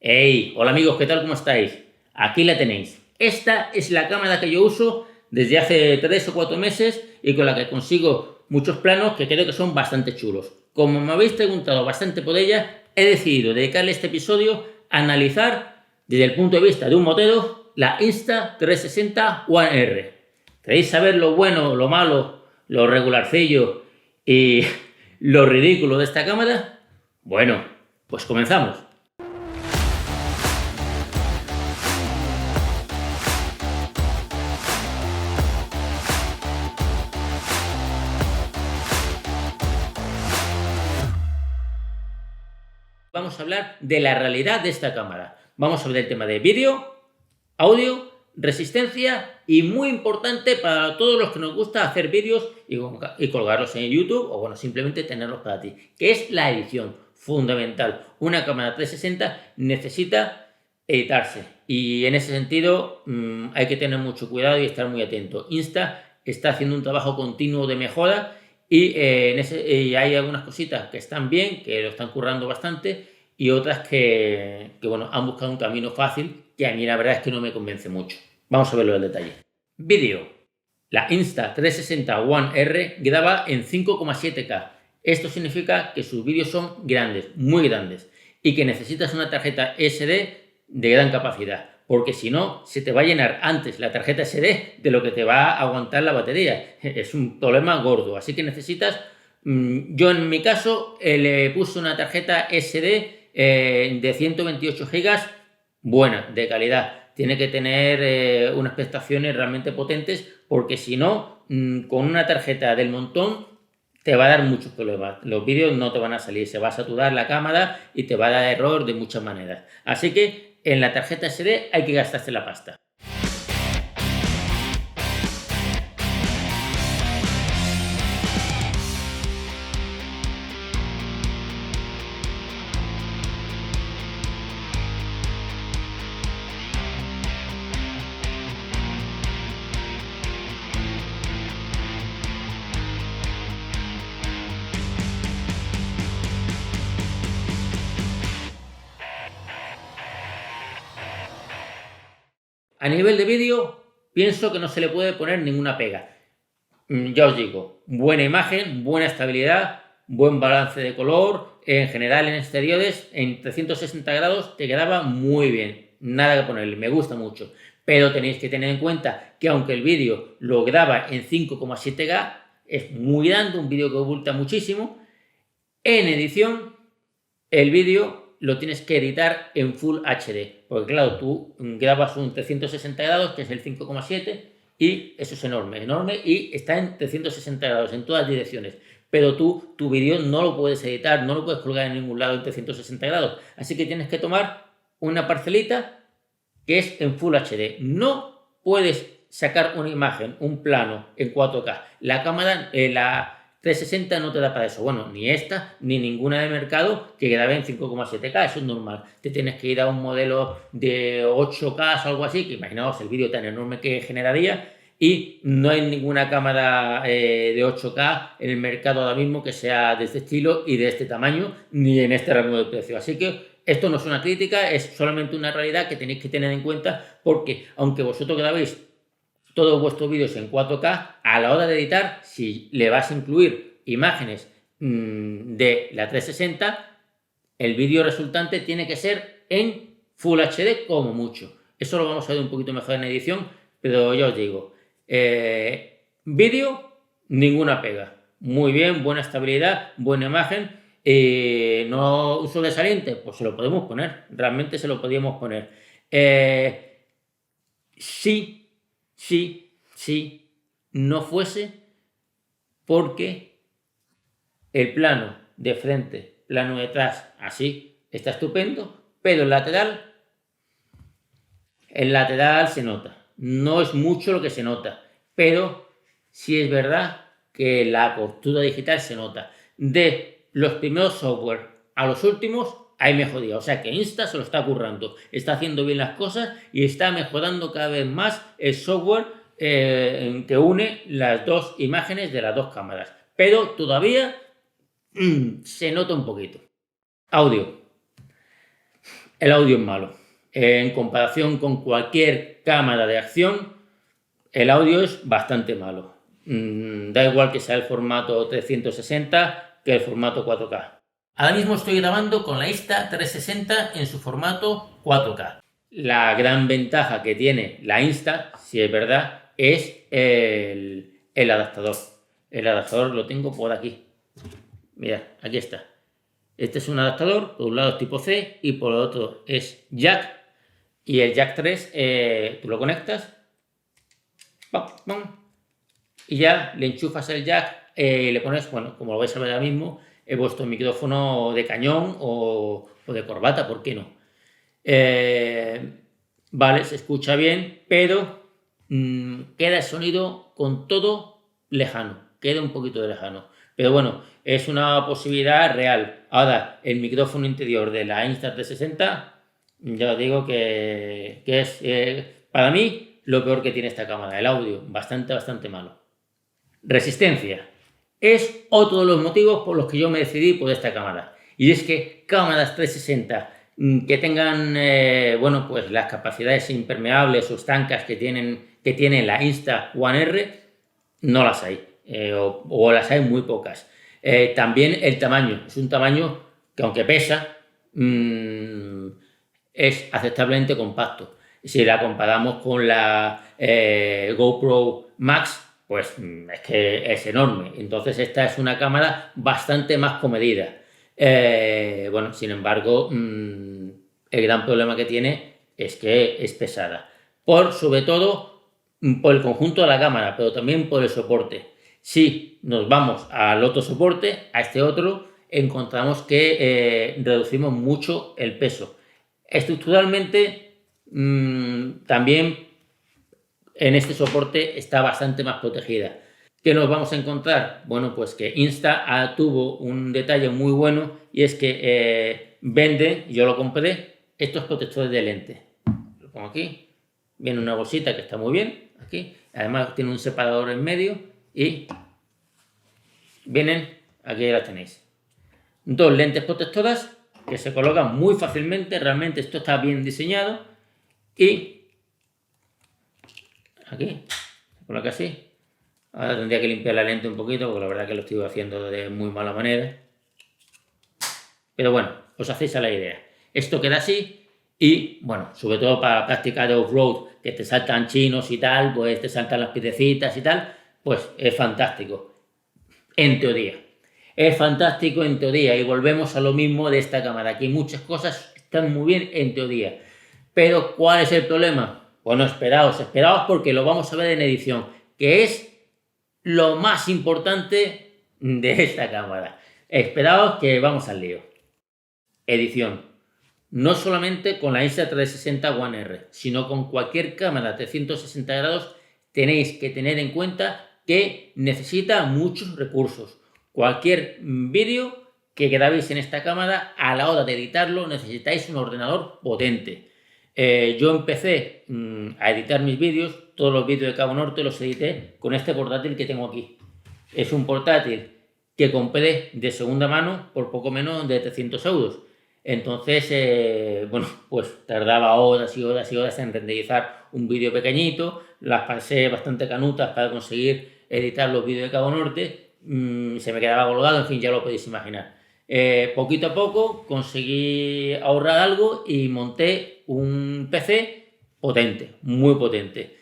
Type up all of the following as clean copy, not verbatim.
Hey, hola amigos, ¿qué tal? ¿Cómo estáis? Aquí la tenéis. Esta es la cámara que yo uso desde hace 3 o 4 meses y con la que consigo muchos planos que creo que son bastante chulos. Como me habéis preguntado bastante por ella, he decidido dedicarle este episodio a analizar desde el punto de vista de un motero la Insta360 One R. ¿Queréis saber lo bueno, lo malo, lo regularcillo y lo ridículo de esta cámara? Bueno, pues comenzamos. Vamos a hablar de la realidad de esta cámara. Vamos a hablar del tema de vídeo, audio, resistencia y muy importante para todos los que nos gusta hacer vídeos y colgarlos en YouTube o bueno, simplemente tenerlos para ti, que es la edición fundamental. Una cámara 360 necesita editarse y en ese sentido hay que tener mucho cuidado y estar muy atento. Insta está haciendo un trabajo continuo de mejora y hay algunas cositas que están bien, que lo están currando bastante, y otras que bueno, han buscado un camino fácil que a mí la verdad es que no me convence mucho. Vamos a verlo en detalle. Vídeo. La Insta360 One R graba en 5,7K. Esto significa que sus vídeos son grandes, muy grandes, y que necesitas una tarjeta SD de gran capacidad, porque si no, se te va a llenar antes la tarjeta SD de lo que te va a aguantar la batería. Es un problema gordo, así que necesitas... Yo en mi caso le puse una tarjeta SD de 128 GB, buena, de calidad. Tiene que tener unas prestaciones realmente potentes, porque si no, con una tarjeta del montón te va a dar muchos problemas. Los vídeos no te van a salir, se va a saturar la cámara y te va a dar error de muchas maneras. Así que en la tarjeta SD hay que gastarse la pasta. A nivel de vídeo, pienso que no se le puede poner ninguna pega. Ya os digo, buena imagen, buena estabilidad, buen balance de color, en general en exteriores, en 360 grados te quedaba muy bien, nada que ponerle, me gusta mucho. Pero tenéis que tener en cuenta que aunque el vídeo lo graba en 5,7K, es muy grande, un vídeo que oculta muchísimo, en edición el vídeo lo tienes que editar en Full HD, porque claro, tú grabas un 360 grados, que es el 5,7, y eso es enorme, enorme, y está en 360 grados en todas direcciones, pero tú, tu vídeo no lo puedes editar, no lo puedes colgar en ningún lado en 360 grados, así que tienes que tomar una parcelita que es en Full HD. No puedes sacar una imagen, un plano en 4K. La cámara, la 360 no te da para eso. Bueno, ni esta, ni ninguna de mercado que grabe en 5,7K. Eso es normal. Te tienes que ir a un modelo de 8K o algo así, que imaginaos el vídeo tan enorme que generaría. Y no hay ninguna cámara de 8K en el mercado ahora mismo que sea de este estilo y de este tamaño, ni en este rango de precio. Así que esto no es una crítica, es solamente una realidad que tenéis que tener en cuenta, porque aunque vosotros grabéis todos vuestros vídeos en 4K, a la hora de editar, si le vas a incluir imágenes de la 360, el vídeo resultante tiene que ser en Full HD como mucho. Eso lo vamos a ver un poquito mejor en edición, pero ya os digo, vídeo, ninguna pega. Muy bien, buena estabilidad, buena imagen. No uso sobresaliente, pues se lo podemos poner, realmente se lo podríamos poner. Sí, no fuese porque el plano de frente, plano detrás, así, está estupendo, pero el lateral se nota. No es mucho lo que se nota, pero sí es verdad que la costura digital se nota. De los primeros software a los últimos hay mejoría, o sea que Insta se lo está currando, está haciendo bien las cosas y está mejorando cada vez más el software que une las dos imágenes de las dos cámaras, pero todavía se nota un poquito. Audio. el audio es malo. En comparación con cualquier cámara de acción, el audio es bastante malo. Da igual que sea el formato 360 que el formato 4K. Ahora mismo estoy grabando con la Insta360 en su formato 4K. La gran ventaja que tiene la Insta, si es verdad, es el adaptador. El adaptador lo tengo por aquí. Mirad, aquí está. Este es un adaptador, por un lado es tipo C y por el otro es jack. Y el jack 3 tú lo conectas, ¡pam, pam! Y ya le enchufas el jack y le pones, bueno, como lo vais a ver ahora mismo, vuestro micrófono de cañón o de corbata, ¿por qué no? Vale, se escucha bien, pero queda el sonido con todo lejano, queda un poquito de lejano. Pero bueno, es una posibilidad real. Ahora, el micrófono interior de la Insta360, ya os digo que es, para mí, lo peor que tiene esta cámara, el audio, bastante malo. Resistencia. Es otro de los motivos por los que yo me decidí por esta cámara. Y es que cámaras 360 que tengan bueno, pues las capacidades impermeables o estancas que tiene la Insta One R, no las hay. O las hay muy pocas. También el tamaño. Es un tamaño que, aunque pesa, es aceptablemente compacto. Si la comparamos con la GoPro Max, pues es que es enorme. Entonces esta es una cámara bastante más comedida. Bueno, sin embargo, el gran problema que tiene es que es pesada. Sobre todo por el conjunto de la cámara, pero también por el soporte. Si nos vamos al otro soporte, a este otro, encontramos que reducimos mucho el peso. Estructuralmente, también en este soporte está bastante más protegida. ¿Qué nos vamos a encontrar? Bueno, pues que Insta tuvo un detalle muy bueno y es que vende, yo lo compré, estos protectores de lente. Lo pongo aquí, viene una bolsita que está muy bien, aquí, además tiene un separador en medio y vienen, aquí las tenéis. Dos lentes protectoras que se colocan muy fácilmente, realmente esto está bien diseñado y aquí, se coloca así. Ahora tendría que limpiar la lente un poquito porque la verdad que lo estoy haciendo de muy mala manera. Pero bueno, os hacéis a la idea. Esto queda así y, bueno, sobre todo para práctica de off-road, que te saltan chinos y tal, pues te saltan las piedrecitas y tal, pues es fantástico. En teoría. Es fantástico en teoría y volvemos a lo mismo de esta cámara. Aquí muchas cosas están muy bien en teoría. Pero ¿cuál es el problema? Bueno, esperaos porque lo vamos a ver en edición, que es lo más importante de esta cámara. Esperaos que vamos al lío. Edición. No solamente con la Insta360 One R, sino con cualquier cámara 360 grados tenéis que tener en cuenta que necesita muchos recursos. Cualquier vídeo que grabéis en esta cámara, a la hora de editarlo necesitáis un ordenador potente. Yo empecé a editar mis vídeos, todos los vídeos de Cabo Norte los edité con este portátil que tengo aquí. Es un portátil que compré de segunda mano por poco menos de 300 euros. Entonces, bueno, pues tardaba horas y horas y horas en renderizar un vídeo pequeñito, las pasé bastante canutas para conseguir editar los vídeos de Cabo Norte, se me quedaba colgado, en fin, ya lo podéis imaginar. Poquito a poco conseguí ahorrar algo y monté un PC potente, muy potente,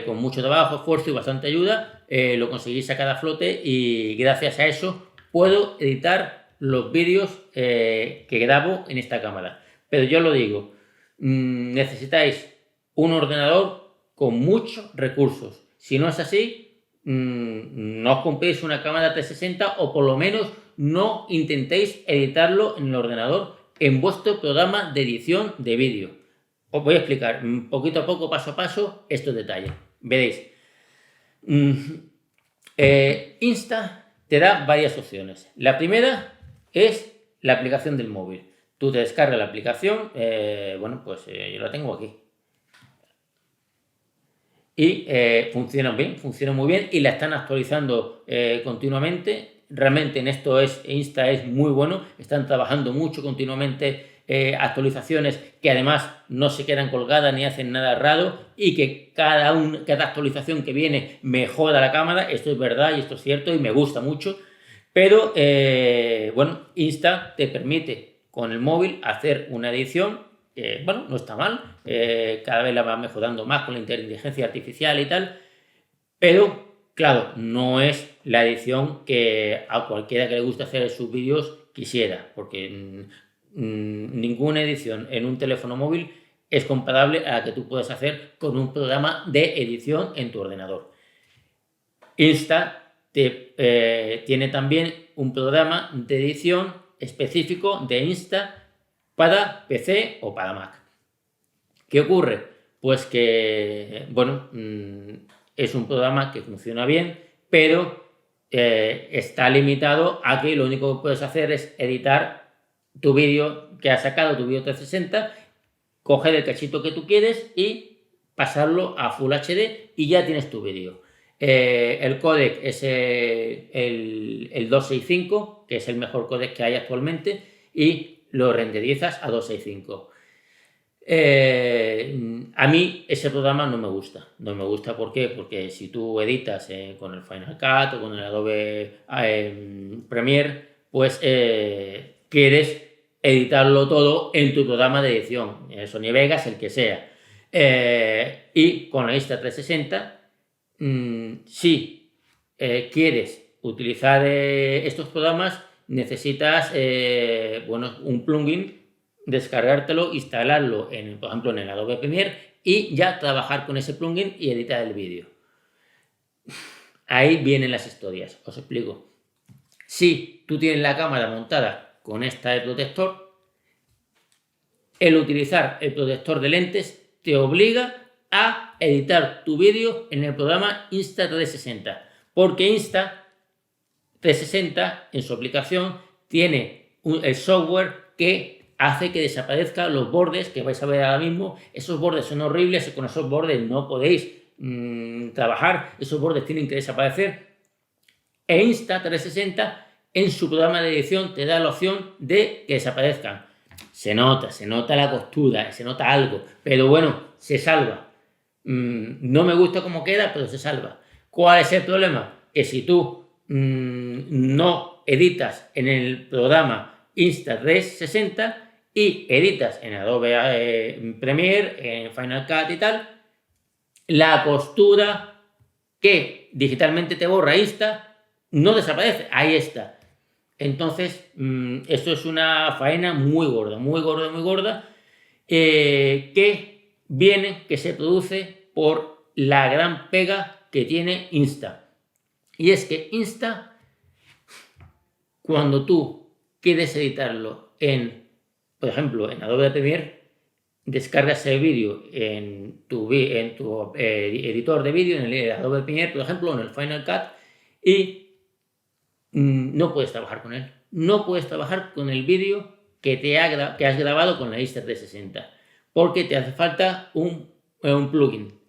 con mucho trabajo, esfuerzo y bastante ayuda, lo conseguí sacar a flote y gracias a eso puedo editar los vídeos que grabo en esta cámara. Pero yo lo digo, necesitáis un ordenador con muchos recursos. Si no es así, no os compréis una cámara 360 o por lo menos no intentéis editarlo en el ordenador en vuestro programa de edición de vídeo. Os voy a explicar poquito a poco, paso a paso, estos detalles. Veréis. Insta te da varias opciones. La primera es la aplicación del móvil. Tú te descargas la aplicación, bueno, pues yo la tengo aquí. Y funciona bien, funciona muy bien y la están actualizando continuamente. Realmente en esto Insta es muy bueno, están trabajando mucho continuamente actualizaciones que además no se quedan colgadas ni hacen nada raro y que cada actualización que viene mejora la cámara. Esto es verdad y esto es cierto y me gusta mucho. Pero, bueno, Insta te permite con el móvil hacer una edición que, bueno, no está mal. Cada vez la va mejorando más con la inteligencia artificial y tal. Pero, claro, no es la edición que a cualquiera que le guste hacer sus vídeos quisiera. Porque ninguna edición en un teléfono móvil es comparable a la que tú puedes hacer con un programa de edición en tu ordenador. Insta tiene también un programa de edición específico de Insta para PC o para Mac. ¿Qué ocurre? Pues que, bueno, es un programa que funciona bien, pero está limitado a que lo único que puedes hacer es editar tu vídeo que has sacado, tu vídeo 360, coger el cachito que tú quieres y pasarlo a Full HD y ya tienes tu vídeo. El códec es el 265, que es el mejor códec que hay actualmente, y lo renderizas a 265. A mí ese programa no me gusta. No me gusta, ¿por qué? Porque si tú editas con el Final Cut o con el Adobe Premiere, pues quieres editarlo todo en tu programa de edición, Sony Vegas, el que sea. Y con la Insta360, si quieres utilizar estos programas, necesitas bueno, un plugin, descargártelo, instalarlo, por ejemplo, en el Adobe Premiere y ya trabajar con ese plugin y editar el vídeo. Ahí vienen las historias, os explico. Si tú tienes la cámara montada con este protector, el utilizar el protector de lentes te obliga a editar tu vídeo en el programa Insta360, porque Insta360 en su aplicación tiene el software que hace que desaparezcan los bordes que vais a ver ahora mismo. Esos bordes son horribles y con esos bordes no podéis trabajar, esos bordes tienen que desaparecer. E Insta360 en su programa de edición te da la opción de que desaparezcan. Se nota la costura, se nota algo, pero bueno, se salva. No me gusta cómo queda, pero se salva. ¿Cuál es el problema? Que si tú no editas en el programa Insta360 y editas en Adobe Premiere, en Final Cut y tal, la costura que digitalmente te borra Insta no desaparece, ahí está. Entonces, esto es una faena muy gorda, que se produce por la gran pega que tiene Insta. Y es que Insta, cuando tú quieres editarlo por ejemplo, en Adobe Premiere, descargas el vídeo en tu editor de vídeo, en el Adobe Premiere, por ejemplo, en el Final Cut, y no puedes trabajar con él. No puedes trabajar con el vídeo que has grabado con la Insta360, porque te hace falta un plugin.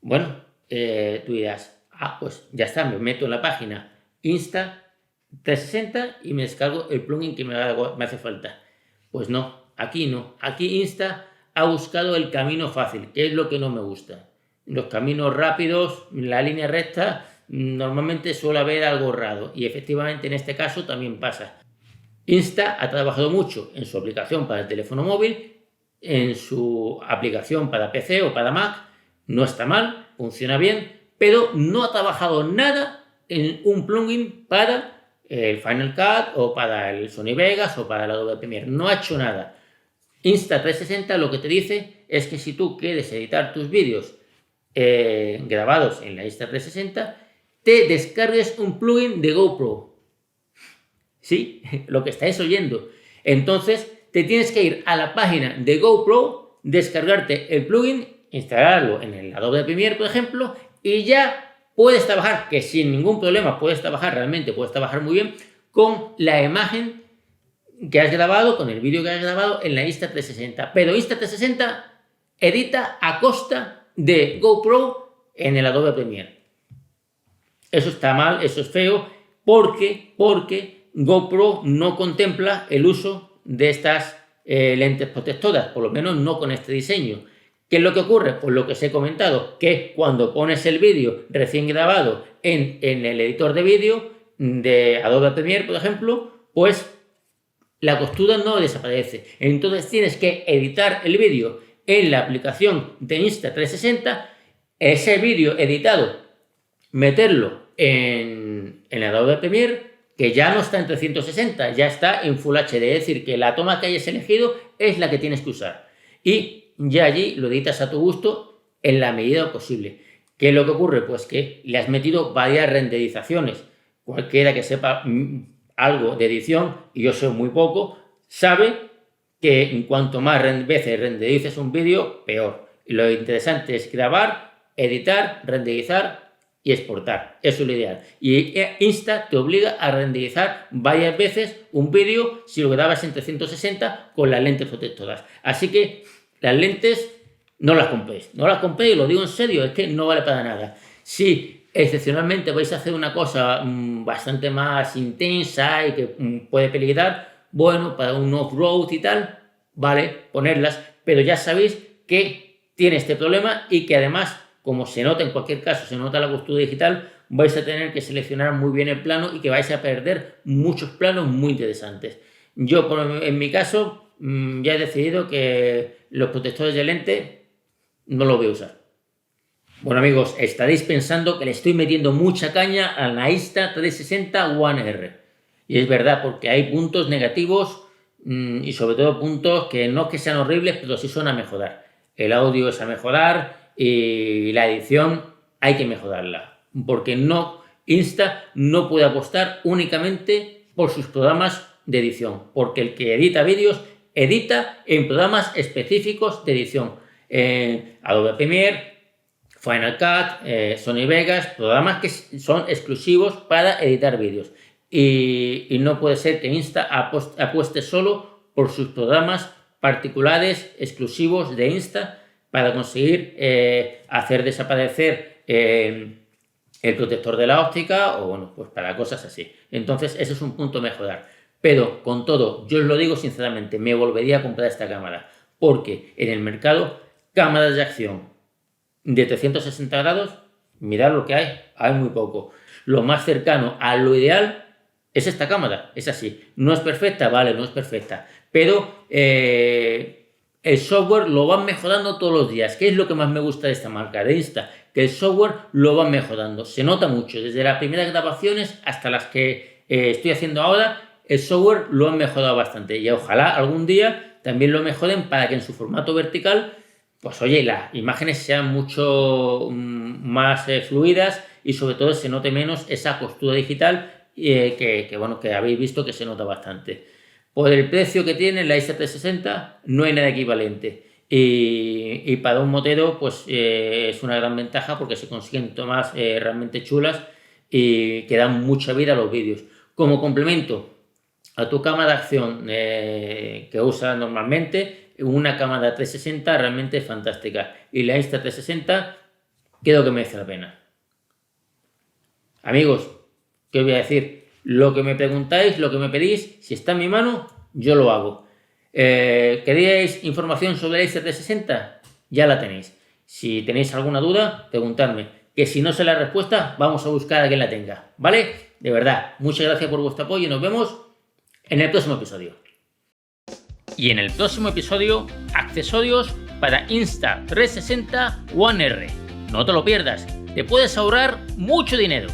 Bueno, tú dirás, pues ya está, me meto en la página Insta360 y me descargo el plugin que me hace falta. Pues no, aquí no. Aquí Insta ha buscado el camino fácil, que es lo que no me gusta. Los caminos rápidos, la línea recta, normalmente suele haber algo raro, y efectivamente en este caso también pasa. Insta ha trabajado mucho en su aplicación para el teléfono móvil, en su aplicación para PC o para Mac, no está mal, funciona bien, pero no ha trabajado nada en un plugin para el Final Cut o para el Sony Vegas o para el Adobe Premiere. No ha hecho nada. Insta360 lo que te dice es que si tú quieres editar tus vídeos grabados en la Insta360, te descargues un plugin de GoPro. ¿Sí? Lo que estáis oyendo. Entonces, te tienes que ir a la página de GoPro, descargarte el plugin, instalarlo en el Adobe Premiere, por ejemplo, y ya puedes trabajar, que sin ningún problema puedes trabajar muy bien con la imagen que has grabado, con el vídeo que has grabado en la Insta360. Pero Insta360 edita a costa de GoPro en el Adobe Premiere. Eso está mal, eso es feo, porque GoPro no contempla el uso de estas lentes protectoras, por lo menos no con este diseño. ¿Qué es lo que ocurre? Pues lo que os he comentado, que cuando pones el vídeo recién grabado en el editor de vídeo de Adobe Premiere, por ejemplo, pues la costura no desaparece. Entonces tienes que editar el vídeo en la aplicación de Insta360, ese vídeo editado, meterlo en Adobe Premiere, que ya no está en 360, ya está en Full HD, es decir, que la toma que hayas elegido es la que tienes que usar. Y ya allí lo editas a tu gusto en la medida posible. ¿Qué es lo que ocurre? Pues que le has metido varias renderizaciones. Cualquiera que sepa algo de edición, y yo sé muy poco, sabe que en cuanto más veces renderices un vídeo, peor. Y lo interesante es grabar, editar, renderizar y exportar. Eso es lo ideal. Y Insta te obliga a renderizar varias veces un vídeo si lo grabas en 360 con las lentes protectoras. Así que las lentes no las compréis. No las compréis, lo digo en serio, es que no vale para nada. Si excepcionalmente vais a hacer una cosa bastante más intensa y que puede peligrar, bueno, para un off-road y tal, vale, ponerlas, pero ya sabéis que tiene este problema y que además, como se nota en cualquier caso, se nota la costura digital, vais a tener que seleccionar muy bien el plano y que vais a perder muchos planos muy interesantes. Yo, en mi caso, ya he decidido que los protectores de lente no los voy a usar. Bueno amigos, estaréis pensando que le estoy metiendo mucha caña a la Insta360 One R. Y es verdad, porque hay puntos negativos y sobre todo puntos que no es que sean horribles, pero sí son a mejorar. El audio es a mejorar y la edición hay que mejorarla. Porque Insta no puede apostar únicamente por sus programas de edición. Porque el que edita vídeos, edita en programas específicos de edición. Adobe Premiere, Final Cut, Sony Vegas, programas que son exclusivos para editar vídeos. Y no puede ser que Insta apueste solo por sus programas particulares exclusivos de Insta para conseguir hacer desaparecer el protector de la óptica o bueno, pues para cosas así. Entonces ese es un punto a mejorar. Pero con todo, yo os lo digo sinceramente, me volvería a comprar esta cámara porque en el mercado cámaras de acción de 360 grados, mirad lo que hay muy poco. Lo más cercano a lo ideal es esta cámara, es así. No es perfecta, vale, no es perfecta, pero el software lo van mejorando todos los días. ¿Qué es lo que más me gusta de esta marca, de Insta? Que el software lo van mejorando, se nota mucho, desde las primeras grabaciones hasta las que estoy haciendo ahora, el software lo han mejorado bastante y ojalá algún día también lo mejoren para que en su formato vertical, pues oye, las imágenes sean mucho más fluidas y sobre todo se note menos esa costura digital bueno, que habéis visto que se nota bastante. Por el precio que tiene la Insta360 no hay nada equivalente y para un motero pues es una gran ventaja porque se consiguen tomas realmente chulas y que dan mucha vida a los vídeos. Como complemento a tu cámara de acción que usas normalmente, una cámara 360 realmente es fantástica y la Insta360 creo que merece la pena. Amigos, ¿qué os voy a decir? Lo que me preguntáis, lo que me pedís, si está en mi mano, yo lo hago. ¿Queríais información sobre la Insta360? Ya la tenéis. Si tenéis alguna duda, preguntadme. Que si no sé la respuesta, vamos a buscar a quien la tenga. ¿Vale? De verdad, muchas gracias por vuestro apoyo y nos vemos en el próximo episodio. Y en el próximo episodio, accesorios para Insta360 One R. No te lo pierdas, te puedes ahorrar mucho dinero.